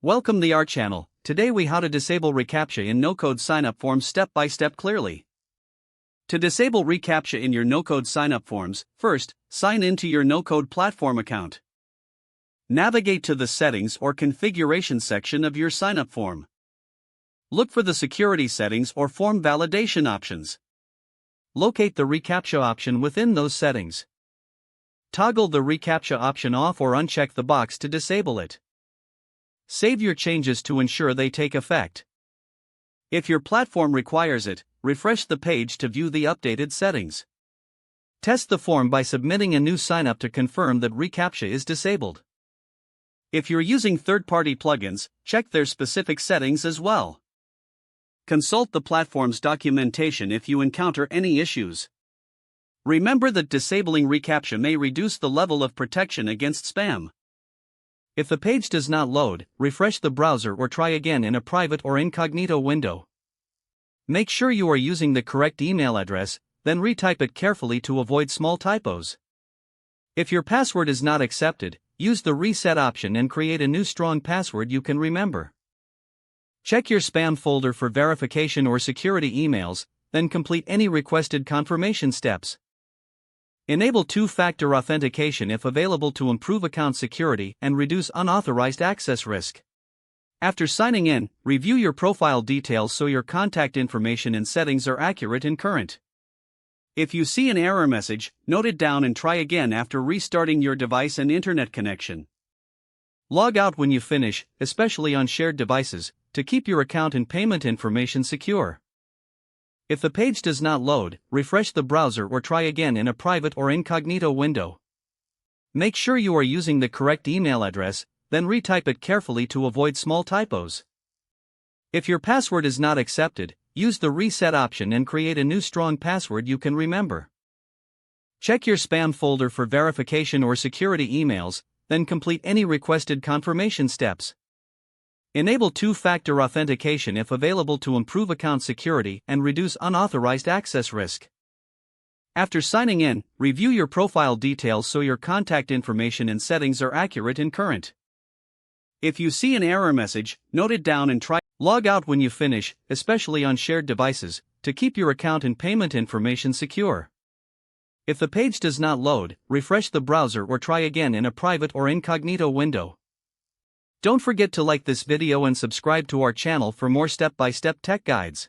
Welcome to our channel. Today we how to disable reCAPTCHA in no-code sign-up forms step by step clearly. To disable reCAPTCHA in your no-code sign-up forms, first, sign in to your no-code platform account. Navigate to the settings or configuration section of your sign-up form. Look for the security settings or form validation options. Locate the reCAPTCHA option within those settings. Toggle the reCAPTCHA option off or uncheck the box to disable it. Save your changes to ensure they take effect. If your platform requires it, refresh the page to view the updated settings. Test the form by submitting a new sign-up to confirm that reCAPTCHA is disabled. If you're using third-party plugins, check their specific settings as well. Consult the platform's documentation if you encounter any issues. Remember that disabling reCAPTCHA may reduce the level of protection against spam. If the page does not load, refresh the browser or try again in a private or incognito window. Make sure you are using the correct email address, then retype it carefully to avoid small typos. If your password is not accepted, use the reset option and create a new strong password you can remember. Check your spam folder for verification or security emails, then complete any requested confirmation steps. Enable two-factor authentication if available to improve account security and reduce unauthorized access risk. After signing in, review your profile details so your contact information and settings are accurate and current. If you see an error message, note it down and try again after restarting your device and internet connection. Log out when you finish, especially on shared devices, to keep your account and payment information secure. If the page does not load, refresh the browser or try again in a private or incognito window. Make sure you are using the correct email address, then retype it carefully to avoid small typos. If your password is not accepted, use the reset option and create a new strong password you can remember. Check your spam folder for verification or security emails, then complete any requested confirmation steps. Enable two-factor authentication if available to improve account security and reduce unauthorized access risk. After signing in, review your profile details so your contact information and settings are accurate and current. If you see an error message, note it down and try. Log out when you finish, especially on shared devices, to keep your account and payment information secure. If the page does not load, refresh the browser or try again in a private or incognito window. Don't forget to like this video and subscribe to our channel for more step-by-step tech guides.